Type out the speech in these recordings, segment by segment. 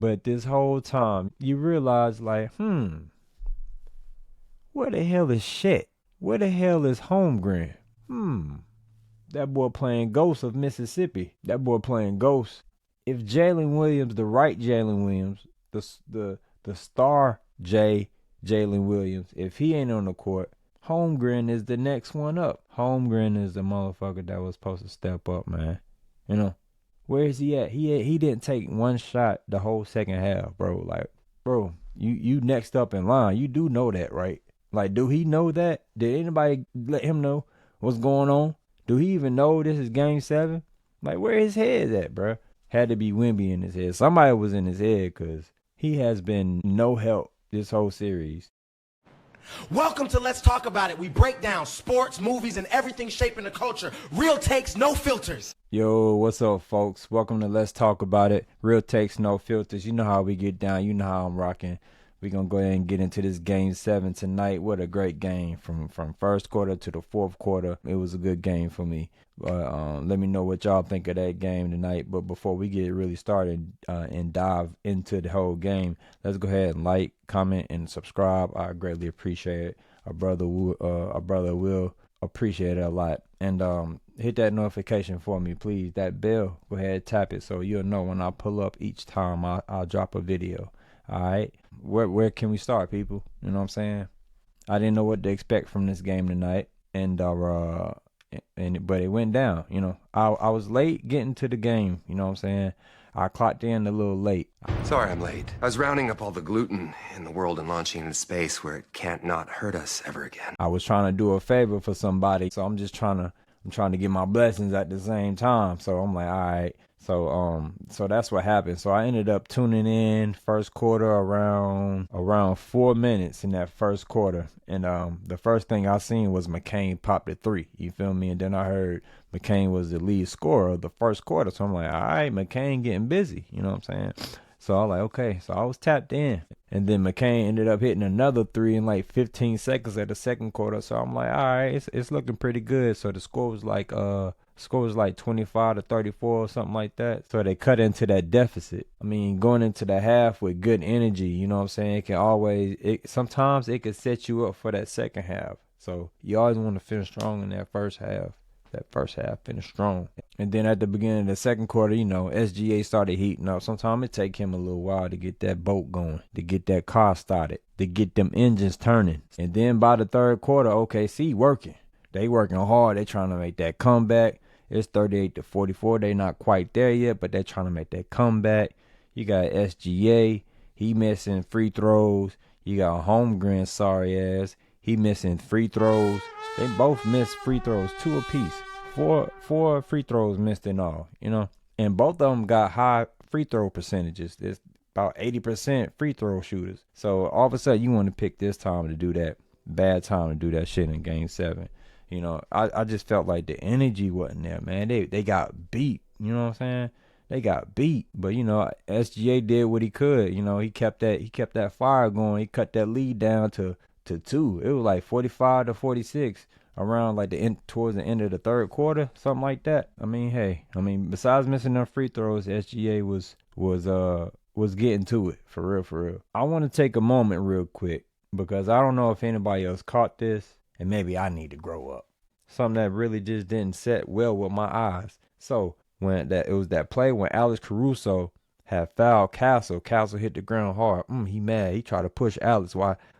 But this whole time, you realize, like, where the hell is Shet? Where the hell is Holmgren? That boy playing Ghost of Mississippi. That boy playing Ghost. If Jalen Williams, the right Jalen Williams, the star Jalen Williams, if he ain't on the court, Holmgren is the next one up. Holmgren is the motherfucker that was supposed to step up, man. You know, where is he at? He didn't take one shot the whole second half, bro. Like, bro, you next up in line. You do know that, right? Like, do he know that? Did anybody let him know what's going on? Do he even know this is game 7? Like, where his head at, bro? Had to be Wemby in his head. Somebody was in his head because he has been no help this whole series. Welcome to Let's Talk About It. We break down sports, movies, and everything shaping the culture. Real takes, no filters. Yo, what's up, folks? Welcome to Let's Talk About It. Real takes, no filters. You know how we get down. You know how I'm rocking. We're going to go ahead and get into this game 7 tonight. What a great game from first quarter to the fourth quarter. It was a good game for me. Let me know what y'all think of that game tonight. But before we get really started and dive into the whole game, let's go ahead and like, comment, and subscribe. I greatly appreciate it. Our brother will appreciate it a lot. And hit that notification for me, please. That bell, go ahead, tap it so you'll know when I pull up each time I'll drop a video. All right, where can we start, people? You know what I'm saying? I didn't know what to expect from this game tonight, but it went down. You know, I was late getting to the game. You know what I'm saying? I clocked in a little late. Sorry I'm late. I was rounding up all the gluten in the world and launching into space where it can't not hurt us ever again. I was trying to do a favor for somebody, so I'm trying to get my blessings at the same time. So I'm like, all right. So that's what happened. So I ended up tuning in first quarter around 4 minutes in that first quarter. And the first thing I seen was McCain popped a 3. You feel me? And then I heard McCain was the lead scorer of the first quarter. So I'm like, all right, McCain getting busy. You know what I'm saying? So I was like, okay. So I was tapped in. And then McCain ended up hitting another 3 in like 15 seconds of the second quarter. So I'm like, all right, it's looking pretty good. So the score was like 25 to 34 or something like that. So they cut into that deficit. I mean, going into the half with good energy, you know what I'm saying? Sometimes it could set you up for that second half. So you always want to finish strong in that first half. That first half finished strong. And then at the beginning of the second quarter, you know, SGA started heating up. Sometimes it take him a little while to get that boat going, to get that car started, to get them engines turning. And then by the third quarter, OKC working. They working hard. They trying to make that comeback. It's 38 to 44. They not quite there yet, but they're trying to make that comeback. You got SGA. He missing free throws. You got Holmgren, sorry ass. He missing free throws. They both missed free throws, 2 apiece. Four free throws missed in all, you know. And both of them got high free throw percentages. It's about 80% free throw shooters. So all of a sudden you want to pick this time to do that. Bad time to do that shit in game 7. You know, I just felt like the energy wasn't there, man. They got beat, you know what I'm saying? They got beat, but you know, SGA did what he could. You know, he kept that fire going. He cut that lead down to 2. It was like 45 to 46 around like towards the end of the third quarter, something like that. I mean, besides missing them free throws, SGA was getting to it for real. I want to take a moment real quick because I don't know if anybody else caught this. And maybe I need to grow up. Something that really just didn't set well with my eyes. So it was that play when Alex Caruso had fouled Castle. Castle hit the ground hard. He mad. He tried to push Alex.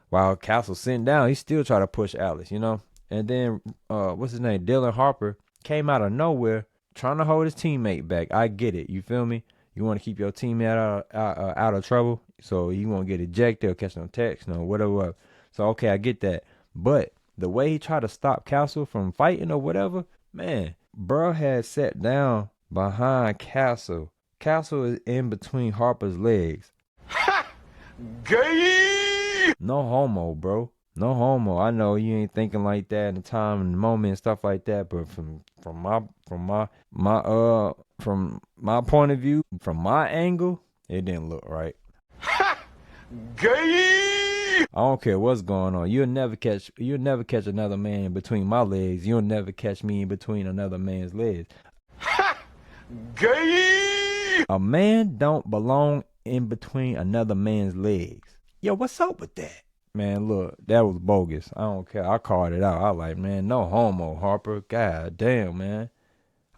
While Castle sitting down, he still tried to push Alex, you know. And then what's his name? Dylan Harper came out of nowhere trying to hold his teammate back. I get it. You feel me? You want to keep your teammate out of trouble, so you won't get ejected or catch no text, no whatever. So okay, I get that, but the way he tried to stop Castle from fighting or whatever, man, bro had sat down behind Castle. Castle is in between Harper's legs. Ha! Gay! No homo, bro. No homo. I know you ain't thinking like that in the time and the moment and stuff like that, but from my point of view, from my angle, it didn't look right. Ha! Gay! I don't care what's going on. You'll never catch another man in between my legs. You'll never catch me in between another man's legs. Ha! Gay! A man don't belong in between another man's legs. Yo, what's up with that? Man, look, that was bogus. I don't care. I called it out. I like, man, no homo, Harper. God damn, man.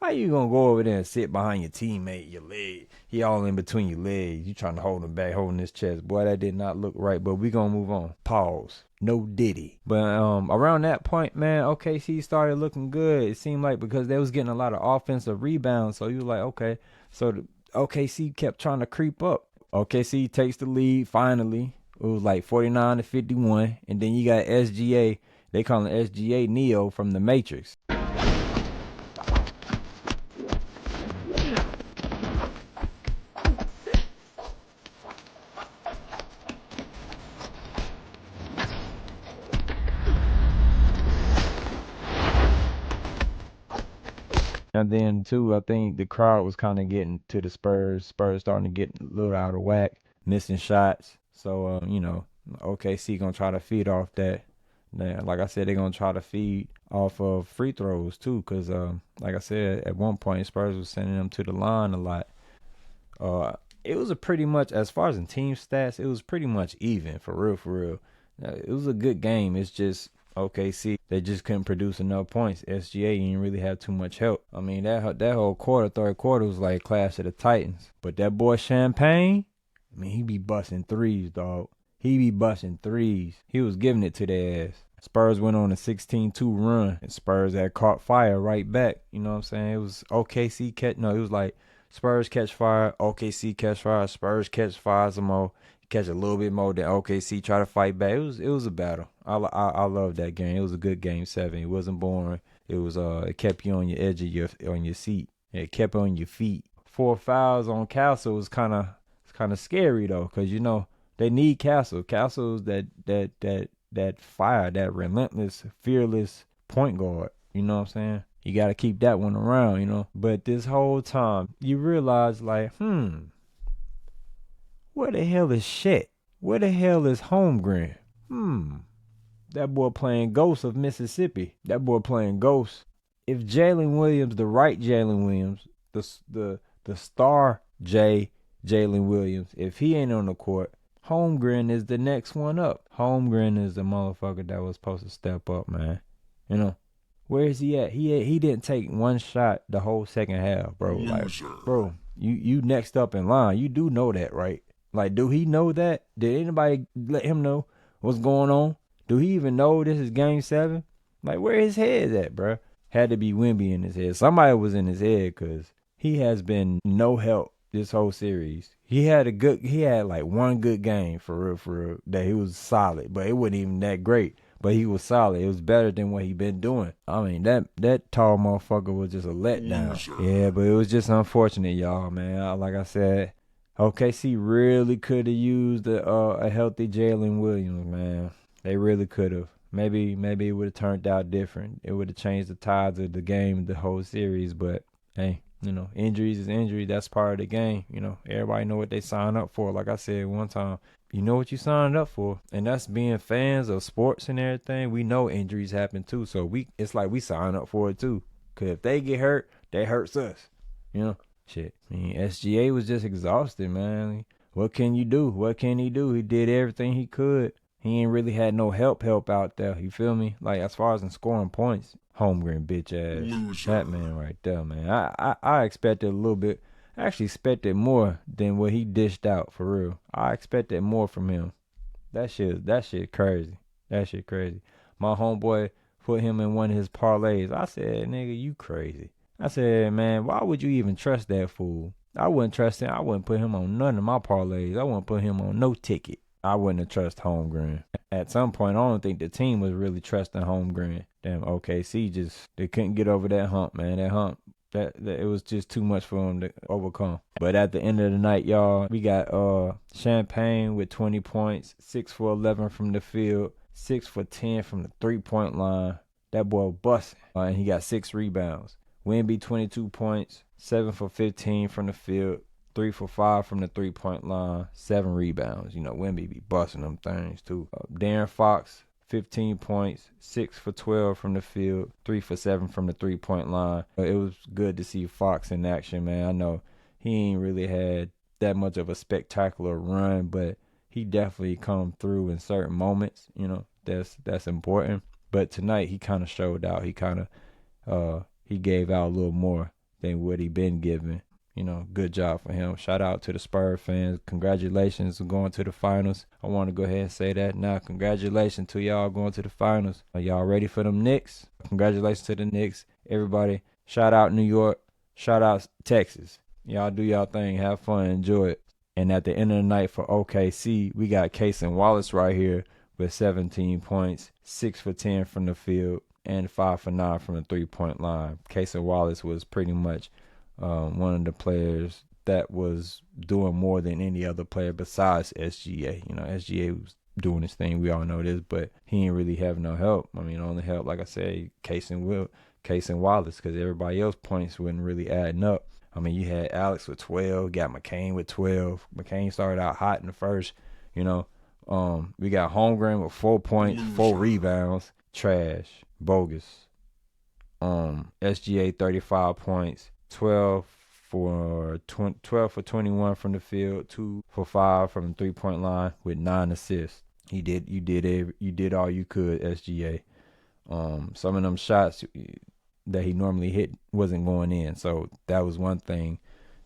How you gonna go over there and sit behind your teammate, your leg? He all in between your legs. You trying to hold him back, holding his chest. Boy, that did not look right, but we gonna move on. Pause. No diddy. But around that point, man, OKC started looking good. It seemed like because they was getting a lot of offensive rebounds. So you was like, okay. So the OKC kept trying to creep up. OKC takes the lead finally. It was like 49-51. And then you got SGA. They call him SGA Neo from the Matrix. And then, too, I think the crowd was kind of getting to the Spurs. Spurs starting to get a little out of whack, missing shots. So, OKC going to try to feed off that. Like I said, they're going to try to feed off of free throws, too, because, like I said, at one point, Spurs was sending them to the line a lot. It was a pretty much, as far as in team stats, it was pretty much even, for real, for real. It was a good game. It's just OKC, they just couldn't produce enough points. SGA didn't really have too much help. I mean, that whole quarter, third quarter was like Clash of the Titans. But that boy Champagne, I mean, he be busting threes, dog. He be busting threes. He was giving it to their ass. Spurs went on a 16-2 run, and Spurs had caught fire right back. You know what I'm saying? It was OKC it was like Spurs catch fire, OKC catch fire, Spurs catch fire some more, catch a little bit more, then OKC try to fight back. It was a battle. I love that game. It was a good game 7. It wasn't boring. It was it kept you on your edge of your seat. It kept on your feet. 4 fouls on Castle was kind of scary though, because you know they need Castle. Castle's that fire, that relentless, fearless point guard. You know what I'm saying? You got to keep that one around, you know. But this whole time, you realize, like, where the hell is Shet? Where the hell is Holmgren? That boy playing Ghost of Mississippi. That boy playing Ghost. If Jalen Williams, the right Jalen Williams, the star Jalen Williams, if he ain't on the court, Holmgren is the next one up. Holmgren is the motherfucker that was supposed to step up, man. You know. Where is he at? He didn't take one shot the whole second half, bro. Like, bro, you next up in line. You do know that, right? Like, do he know that? Did anybody let him know what's going on? Do he even know this is game 7? Like, where his head at, bro? Had to be Wemby in his head. Somebody was in his head because he has been no help this whole series. He had like one good game for real, that he was solid, but it wasn't even that great. But he was solid. It was better than what he been doing. I mean, that tall motherfucker was just a letdown. Yeah, but it was just unfortunate, y'all, man. Like I said, OKC really could have used a healthy Jalen Williams, man. They really could have. Maybe it would have turned out different. It would have changed the tides of the game, the whole series. But, hey, you know, injuries is injury. That's part of the game. You know, everybody know what they sign up for. Like I said one time, you know what you signed up for. And that's being fans of sports and everything. We know injuries happen too. So it's like we sign up for it too. Because if they get hurt, they hurts us. You know? Shit. I mean, SGA was just exhausted, man. What can you do? What can he do? He did everything he could. He ain't really had no help out there. You feel me? Like, as far as in scoring points, Holmgren bitch ass. That man right there, man. I expected a little bit. I actually expected more than what he dished out, for real. I expected more from him. That shit crazy. That shit crazy. My homeboy put him in one of his parlays. I said, nigga, you crazy. I said, man, why would you even trust that fool? I wouldn't trust him. I wouldn't put him on none of my parlays. I wouldn't put him on no ticket. I wouldn't have trusted Holmgren. At some point, I don't think the team was really trusting Holmgren. Damn, OKC they couldn't get over that hump, man. That hump. That it was just too much for him to overcome. But at the end of the night, y'all, we got Champagne with 20 points, 6 for 11 from the field, 6 for 10 from the 3-point line. That boy busting. And he got 6 rebounds. Wemby 22 points, 7 for 15 from the field, 3 for 5 from the 3-point line, 7 rebounds. You know, Wemby be busting them things too. Darren Fox, 15 points, 6 for 12 from the field, 3 for 7 from the 3-point line. It was good to see Fox in action, man. I know he ain't really had that much of a spectacular run, but he definitely come through in certain moments. That's important. But tonight he kind of showed out. He gave out a little more than what he been giving. Good job for him. Shout out to the Spurs fans. Congratulations on going to the finals. I want to go ahead and say that now. Congratulations to y'all going to the finals. Are y'all ready for them Knicks? Congratulations to the Knicks. Everybody, shout out New York. Shout out Texas. Y'all do y'all thing. Have fun. Enjoy it. And at the end of the night for OKC, we got Cason Wallace right here with 17 points, 6 for 10 from the field, and 5 for 9 from the three-point line. Cason Wallace was pretty much one of the players that was doing more than any other player besides SGA. SGA was doing his thing. We all know this, but he ain't really have no help. Only help, like I said, Cason Wallace, because everybody else points wasn't really adding up. You had Alex with 12, got McCain with 12. McCain started out hot in the first. We got Holmgren with 4 points, 4 rebounds. Trash, bogus. SGA 35 points, 12 for 21 from the field, 2 for 5 from the 3-point line with 9 assists. You did all you could, SGA. Some of them shots that he normally hit wasn't going in, so that was one thing.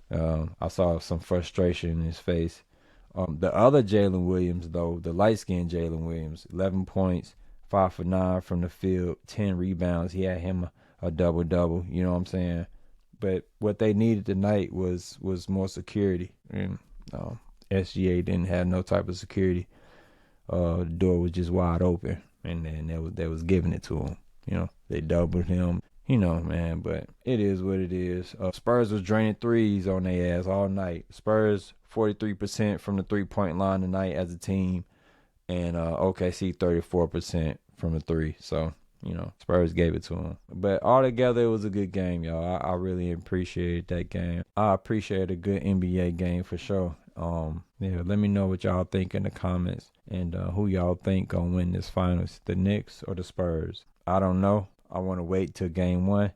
I saw some frustration in his face. The other Jalen Williams, though, the light-skinned Jalen Williams, 11 points, 5 for 9 from the field, 10 rebounds. He had him a double-double, you know what I'm saying? But what they needed tonight was more security. And SGA didn't have no type of security. The door was just wide open, and then they was giving it to him. They doubled him. Man, but it is what it is. Spurs was draining threes on their ass all night. Spurs 43% from the 3-point line tonight as a team, and OKC 34% from the three. So, Spurs gave it to them. But altogether, it was a good game, y'all. I really appreciated that game. I appreciate a good NBA game for sure. Let me know what y'all think in the comments, and who y'all think gonna win this finals, the Knicks or the Spurs. I don't know. I want to wait till game 1,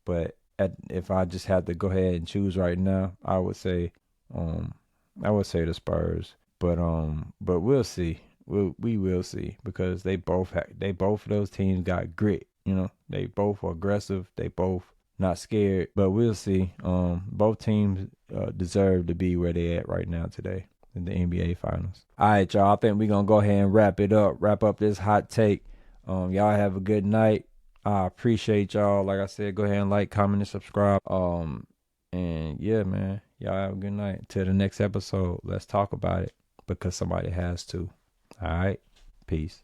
but if I just had to go ahead and choose right now, I would say the Spurs. But we'll see. We will see, because they both of those teams got grit. They both are aggressive. They both not scared. But we'll see. Both teams deserve to be where they at right now today in the NBA Finals. All right, y'all. I think we're gonna go ahead and wrap up this hot take. Y'all have a good night. I appreciate y'all. Like I said, go ahead and like, comment, and subscribe. And yeah, man, y'all have a good night. Till the next episode, let's talk about it, because somebody has to. All right, peace.